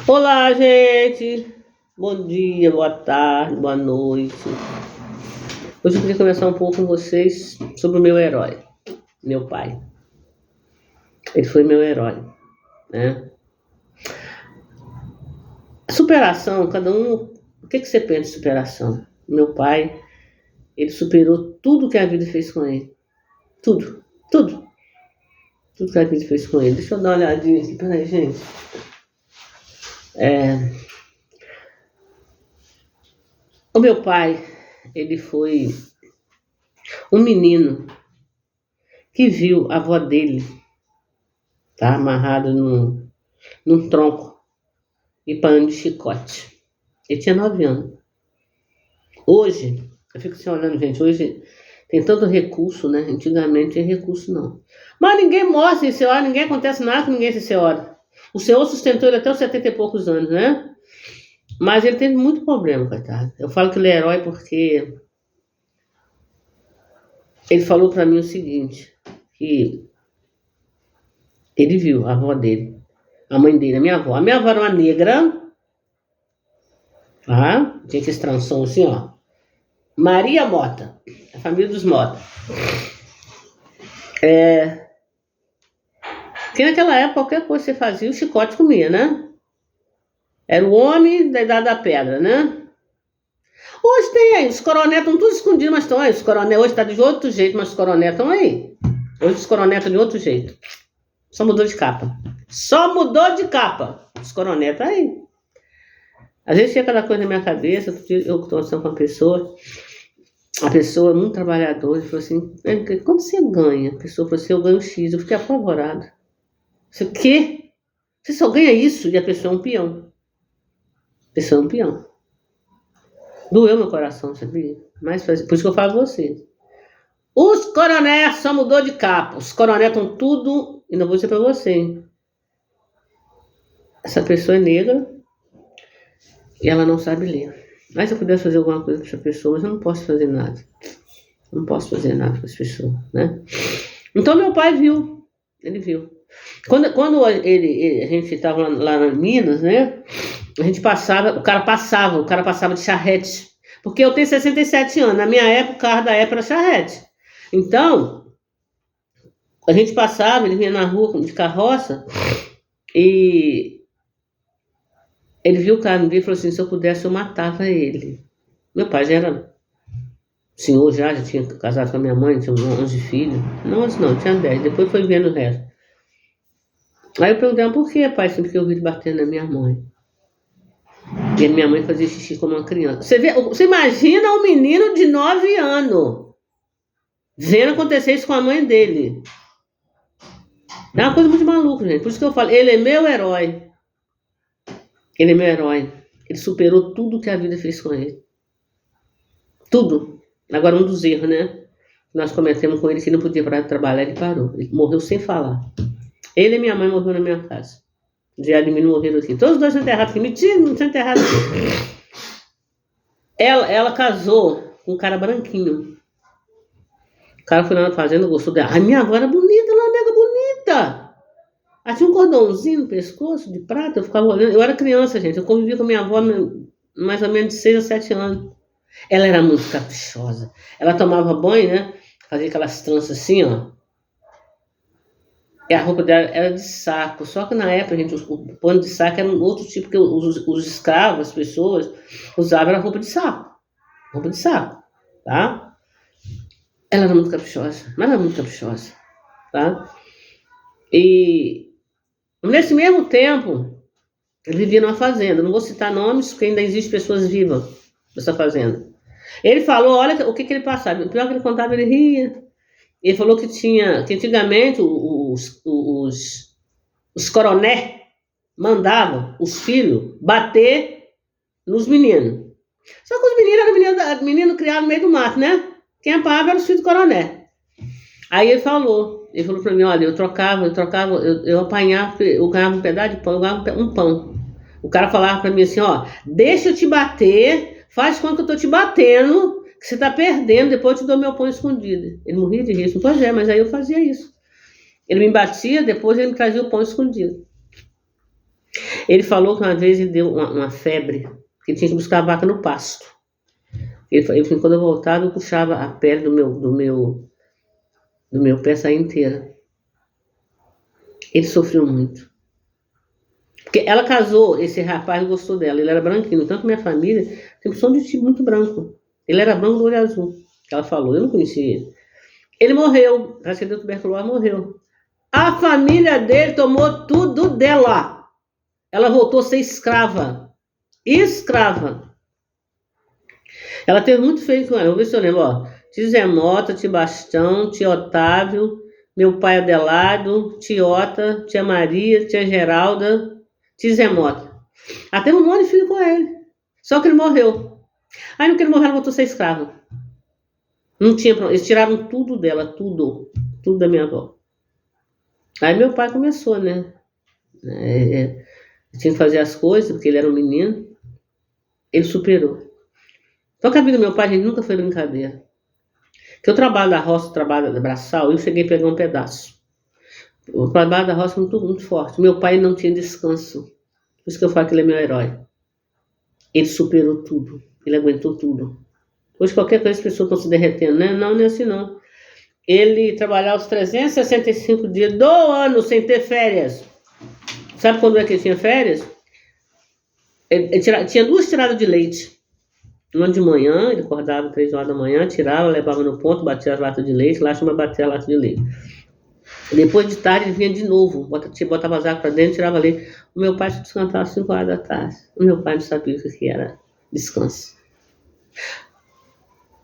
Olá, gente! Bom dia, boa tarde, boa noite. Hoje eu queria conversar um pouco com vocês sobre o meu herói, meu pai. Ele foi meu herói, né? Superação, cada um... O que você pensa de superação? Meu pai, ele superou tudo que a vida fez com ele. Tudo, tudo. Tudo que a vida fez com ele. Deixa eu dar uma olhadinha aqui, peraí, gente. O meu pai, ele foi um menino que viu a avó dele, tá, amarrado num tronco e pano de chicote. Ele tinha 9 anos. Hoje, eu fico assim olhando, gente, hoje tem tanto recurso, né? Antigamente não tinha recurso, não. Mas ninguém morre sem ser hora, ninguém acontece nada com ninguém sem ser hora. O Senhor sustentou ele até os 70 e poucos anos, né? Mas ele teve muito problema, coitado. Eu falo que ele é herói porque ele falou pra mim o seguinte, que ele viu a avó dele, a mãe dele, a minha avó. A minha avó era uma negra, tá? Tinha aquele tranção assim, ó. Maria Mota, a família dos Mota. Porque naquela época, qualquer coisa que você fazia, o chicote comia, né? Era o homem da idade da pedra, né? Hoje tem aí, os coronéis estão todos escondidos, mas estão aí. Os coronéis hoje estão de outro jeito, mas os coronéis estão aí. Hoje os coronéis estão de outro jeito. Só mudou de capa. Só mudou de capa. Os coronéis estão aí. Às vezes fica aquela coisa na minha cabeça, eu estou conversando com uma pessoa é muito trabalhadora, e falou assim, quanto você ganha? A pessoa falou assim, eu ganho X, eu fiquei apavorado. Você, o quê? Você só ganha isso? E a pessoa é um peão. A pessoa é um peão. Doeu meu coração, sabia? Mas por isso que eu falo a vocês. Os coronéis só mudou de capa. Os coronéis estão tudo, e não vou dizer pra você, hein? Essa pessoa é negra e ela não sabe ler. Mas se eu pudesse fazer alguma coisa para essa pessoa, mas eu não posso fazer nada. Não posso fazer nada para essa pessoa, né? Então meu pai viu. Ele viu. Quando a gente estava lá em Minas, né? A gente passava, o cara passava de charrete. Porque eu tenho 67 anos. Na minha época, o carro da época era charrete. Então, a gente passava, ele vinha na rua de carroça e ele viu o cara no dia e falou assim, se eu pudesse eu matava ele. Meu pai já era senhor, já tinha casado com a minha mãe, tinha 11 filhos. Não, tinha 10, depois foi vendo o resto. Aí eu perguntei, por que, pai? Sempre que eu vi ele batendo na minha mãe. E a minha mãe fazia xixi como uma criança. Você imagina um menino de 9 anos vendo acontecer isso com a mãe dele. É uma coisa muito maluca, gente. Por isso que eu falo, ele é meu herói. Ele é meu herói. Ele superou tudo que a vida fez com ele. Tudo. Agora, um dos erros, né? Nós cometemos com ele que não podia parar de trabalhar, ele parou. Ele morreu sem falar. Ele e minha mãe morreram na minha casa. Já de mim morreram aqui. Todos os dois estão enterrados aqui. Mentira, não estão enterrados aqui. Ela casou com um cara branquinho. O cara foi lá na fazenda, gostou dela. A minha avó era bonita, ela era mega bonita. Ela tinha um cordãozinho no pescoço de prata, eu ficava olhando. Eu era criança, gente. Eu convivia com minha avó mais ou menos de 6 a 7 anos. Ela era muito caprichosa. Ela tomava banho, né? Fazia aquelas tranças assim, ó. E a roupa dela era de saco. Só que na época, gente, o pano de saco era um outro tipo, que os escravos, as pessoas, usavam a roupa de saco. Roupa de saco, tá? Ela era muito caprichosa. Mas era muito caprichosa, tá? E nesse mesmo tempo, ele vivia numa fazenda. Não vou citar nomes, porque ainda existem pessoas vivas nessa fazenda. Ele falou, olha o que ele passava. O pior que ele contava, ele ria. Ele falou que antigamente os coronéis mandavam os filhos bater nos meninos. Só que os meninos eram menino criado no meio do mato, né? Quem apanhava era os filhos do coroné. Aí ele falou pra mim, olha, eu apanhava, eu ganhava um pedaço de pão, eu ganhava um pão. O cara falava pra mim assim, ó, deixa eu te bater, faz conta que eu tô te batendo, que você tá perdendo, depois eu te dou meu pão escondido. Ele morria de rir, pois é, mas aí eu fazia isso. Ele me batia, depois ele me trazia o pão escondido. Ele falou que uma vez ele deu uma febre, que ele tinha que buscar a vaca no pasto. Quando eu voltava, eu puxava a pele do meu pé sair inteira. Ele sofreu muito. Porque ela casou, esse rapaz gostou dela, ele era branquinho, tanto minha família tem um som de tipo muito branco. Ele era branco do olho azul, que ela falou, eu não conhecia ele. Ele morreu, parece que ele deu tuberculose, morreu. A família dele tomou tudo dela. Ela voltou a ser escrava. Escrava. Ela teve muito feio com ela. Vou ver se eu lembro, ó. Tia Zé Mota, tia Bastão, tia Otávio, meu pai Adelardo, tia Ota, tia Maria, tia Geralda, tia Zé Mota. Até um monte de filho com ele. Só que ele morreu. Aí no que ele morreu, ela voltou a ser escrava. Não tinha problema. Eles tiraram tudo dela, tudo. Tudo da minha avó. Aí meu pai começou, né? Tinha que fazer as coisas, porque ele era um menino. Ele superou. Então a vida do meu pai, a gente nunca foi brincadeira. Porque eu trabalho da roça, trabalho da braçal, eu cheguei a pegar um pedaço. O trabalho da roça é muito, muito forte. Meu pai não tinha descanso. Por isso que eu falo que ele é meu herói. Ele superou tudo. Ele aguentou tudo. Hoje qualquer coisa as pessoas estão se derretendo, né? Não é assim não. Ele trabalhava os 365 dias do ano sem ter férias. Sabe quando é que ele tinha férias? Ele tinha 2 tiradas de leite. Uma de manhã, ele acordava 3 horas da manhã, tirava, levava no ponto, batia as latas de leite, lá chama bater a lata de leite. Depois de tarde ele vinha de novo, botava as águas para dentro, tirava leite. O meu pai descansava às 5 horas da tarde. O meu pai não sabia o que era descanso.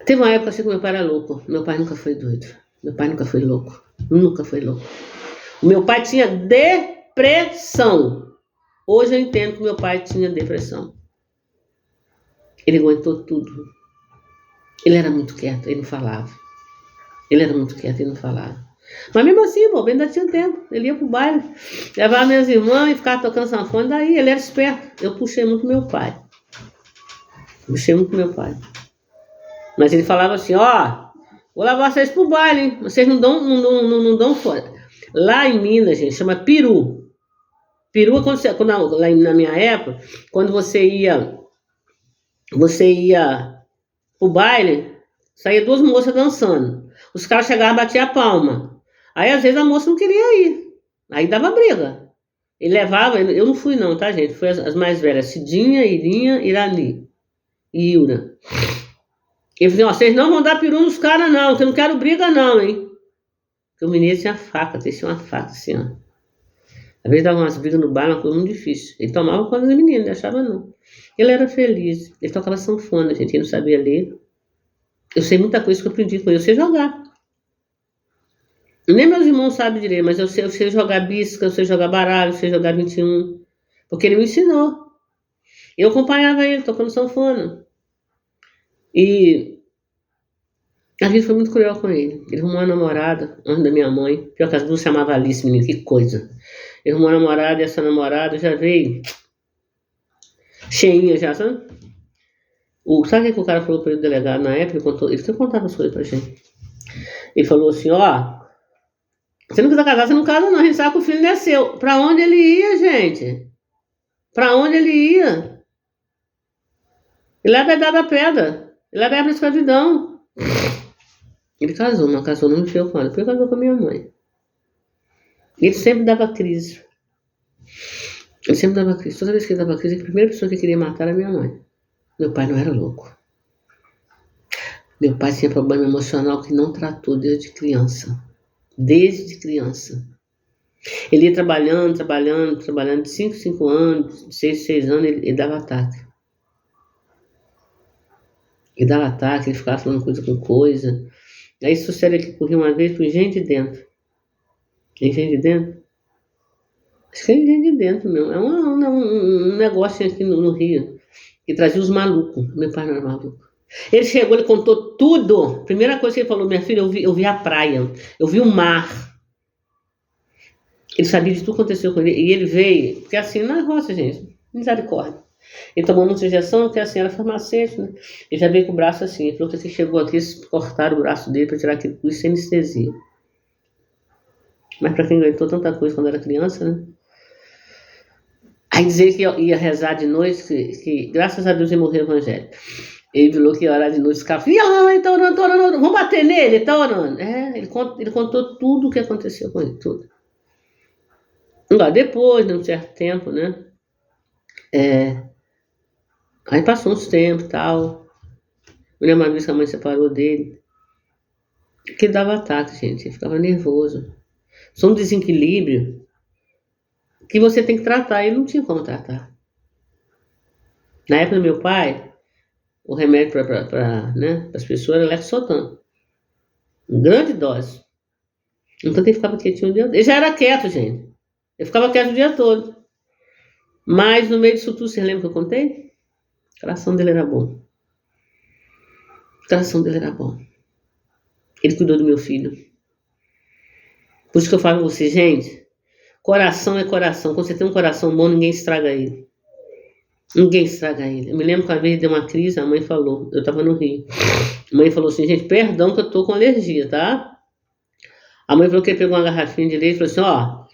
Teve uma época assim que meu pai era louco. Meu pai nunca foi doido. Meu pai nunca foi louco. Nunca foi louco. O meu pai tinha depressão. Hoje eu entendo que meu pai tinha depressão. Ele aguentou tudo. Ele era muito quieto, ele não falava. Ele era muito quieto, ele não falava. Mas mesmo assim, bom, ainda tinha tempo. Ele ia pro baile, levava minhas irmãs e ficava tocando sanfone. Daí ele era esperto. Eu puxei muito meu pai. Mas ele falava assim, ó, vou levar vocês pro baile, hein? Vocês não dão fora. Lá em Minas, gente, chama peru. Peru é lá na minha época, quando você ia pro baile, saía 2 moças dançando. Os caras chegavam e batiam a palma. Aí às vezes a moça não queria ir. Aí dava briga. Ele levava, eu não fui não, tá gente? Foi as mais velhas, Cidinha, Irinha, Irani e Iura. Ele falou, ó, vocês não vão dar peru nos caras não, que eu não quero briga não, hein? Porque o menino tinha faca, tinha uma faca assim, ó. Às vezes dava umas brigas no bar, uma coisa muito difícil. Ele tomava conta dos meninos, não achava não. Ele era feliz. Ele tocava sanfona, gente, ele não sabia ler. Eu sei muita coisa que eu aprendi com ele. Eu sei jogar. Nem meus irmãos sabem direito, mas eu sei jogar bisca, eu sei jogar baralho, eu sei jogar 21. Porque ele me ensinou. Eu acompanhava ele tocando sanfona. E a vida foi muito cruel com ele. Ele arrumou uma namorada, antes da minha mãe. Pior que as duas se chamavam Alice, menino, que coisa. Ele arrumou uma namorada e essa namorada já veio cheinha já, sabe? Sabe o que o cara falou para ele, delegado, na época? Ele tinha contado as coisas pra gente. Ele falou assim, ó, você não quiser casar, você não casa não, a gente sabe que o filho não é seu. Pra onde ele ia, gente? Pra onde ele ia? Ele era da idade da pedra. Ele era da época da escravidão. Ele casou, não me enfiou com ela. Depois casou com a minha mãe. Ele sempre dava crise. Toda vez que ele dava crise, a primeira pessoa que queria matar era a minha mãe. Meu pai não era louco. Meu pai tinha problema emocional que não tratou desde criança. Desde criança. Ele ia trabalhando, de 5 anos, de 6 anos, ele dava ataque. Ele ficava falando coisa com coisa. Aí sucede que corria uma vez com gente de dentro. Engenho de dentro? Acho que é engenho de dentro mesmo. É um negócio aqui no Rio. Que trazia os malucos. Meu pai não era maluco. Ele chegou, ele contou tudo. Primeira coisa que ele falou, minha filha, eu vi a praia. Eu vi o mar. Ele sabia de tudo que aconteceu com ele. E ele veio, porque assim, na roça, gente, misericórdia. Ele tomou muita injeção, porque assim, era farmacêutico, né? Ele já veio com o braço assim. Ele falou que assim, chegou aqui, eles cortaram o braço dele para tirar aquele pus sem anestesia. Mas para quem aguentou tanta coisa quando era criança, né? Aí dizer que ia rezar de noite, que graças a Deus ele morreu evangélico. Ele falou que ia orar de noite, ficava, ele tá orando, vamos bater nele, ele tá orando. Ele contou tudo o que aconteceu com ele, tudo. Agora, depois, de um certo tempo, né? Aí passou uns tempos e tal. Eu lembro uma vez que a mãe separou dele. Que ele dava ataque, gente. Ele ficava nervoso. Só um desequilíbrio que você tem que tratar. Ele não tinha como tratar. Na época do meu pai, o remédio para as pessoas era Lexotan. Grande dose. Então ele ficava quietinho o dia todo. Ele já era quieto, gente. Ele ficava quieto o dia todo. Mas no meio disso tudo, você lembra que eu contei? O coração dele era bom. O coração dele era bom. Ele cuidou do meu filho. Por isso que eu falo com você, gente, coração é coração. Quando você tem um coração bom, ninguém estraga ele. Ninguém estraga ele. Eu me lembro que uma vez deu uma crise, a mãe falou, eu tava no Rio. A mãe falou assim, gente, perdão que eu tô com alergia, tá? A mãe falou que ele pegou uma garrafinha de leite e falou assim,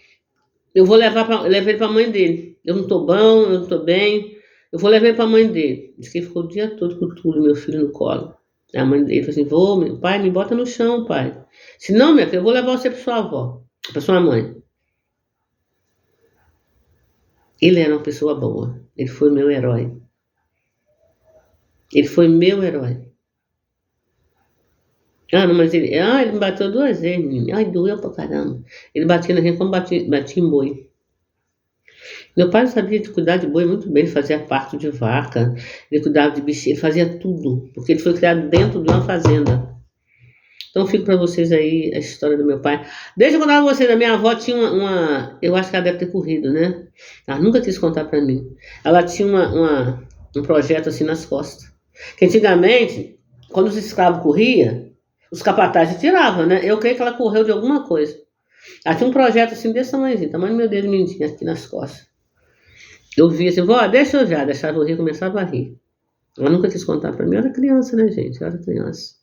eu vou levar ele pra mãe dele. Eu não tô bom, eu não tô bem. Eu vou levar ele pra mãe dele. Diz que ele ficou o dia todo com o Túlio, meu filho, no colo. A mãe dele falou assim, pai, me bota no chão, pai. Se não, minha filha, eu vou levar você pra sua avó, pra sua mãe. Ele era uma pessoa boa. Ele foi meu herói. Ele foi meu herói. Não, mas ele me bateu 2 vezes, menino. Doeu pra caramba. Ele batia na gente como batia em boi. Meu pai sabia de cuidar de boi muito bem. Ele fazia parto de vaca, ele cuidava de bicho, ele fazia tudo, porque ele foi criado dentro de uma fazenda. Então fico para vocês aí a história do meu pai. Desde quando eu contava vocês, a minha avó tinha uma. Eu acho que ela deve ter corrido, né? Ela nunca quis contar para mim. Ela tinha um projeto assim nas costas. Que antigamente, quando os escravos corriam, os capatazes tiravam, né? Eu creio que ela correu de alguma coisa. Ela tinha um projeto assim desse tamanhozinho, tamanho do meu dedo mindinho aqui nas costas. Eu via assim, vó, deixa eu já, deixava eu rir, começava a rir. Ela nunca quis contar para mim. Eu era criança, né, gente? Eu era criança,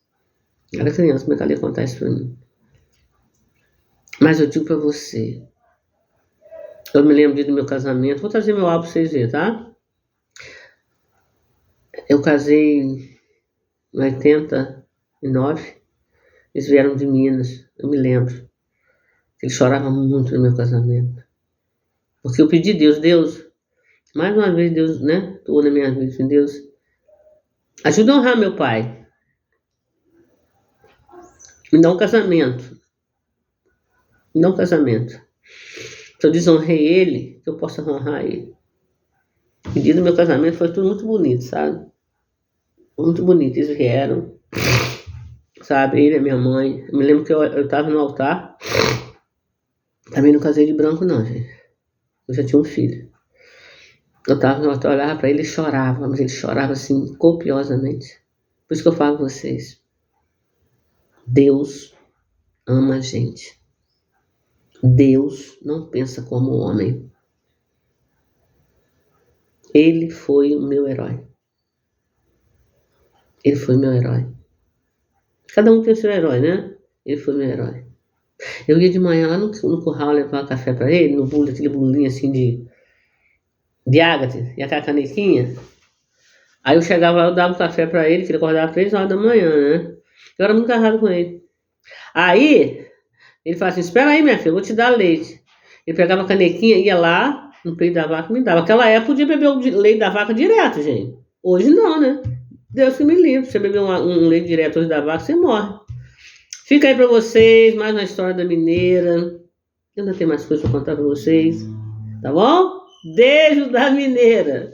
como é que ela ia contar isso para mim? Mas eu digo para você, eu me lembro do meu casamento, vou trazer meu álbum para vocês verem, tá? Eu casei em 89, eles vieram de Minas, eu me lembro. Eles choravam muito no meu casamento. Porque eu pedi a Deus, mais uma vez Deus, né? Tô na minha vida, Deus, ajuda a honrar meu pai. Me dá um casamento. Me dá um casamento. Se eu desonrei ele, que eu possa honrar ele. O dia do meu casamento foi tudo muito bonito, sabe? Muito bonito. Eles vieram, sabe? Ele e a minha mãe. Eu me lembro que eu tava no altar. Também não casei de branco, não, gente. Eu já tinha um filho. Eu tava no altar, olhava pra ele e chorava. Mas ele chorava assim, copiosamente. Por isso que eu falo com vocês. Deus ama a gente. Deus não pensa como o homem. Ele foi o meu herói. Ele foi meu herói. Cada um tem o seu herói, né? Ele foi meu herói. Eu ia de manhã lá no curral levar café pra ele, no bolo, aquele bolinho assim de ágate, e aquela canequinha. Aí eu chegava lá, eu dava o café pra ele, que ele acordava 3 horas da manhã, né? Eu era muito agarrado com ele. Aí, ele falava assim, espera aí, minha filha, eu vou te dar leite. Ele pegava a canequinha, ia lá no peito da vaca e me dava. Naquela época podia beber o leite da vaca direto, gente. Hoje não, né? Deus que me livre. Se você beber um leite direto hoje da vaca, você morre. Fica aí pra vocês, mais uma história da mineira. Eu ainda tenho mais coisas pra contar pra vocês. Tá bom? Beijo da mineira.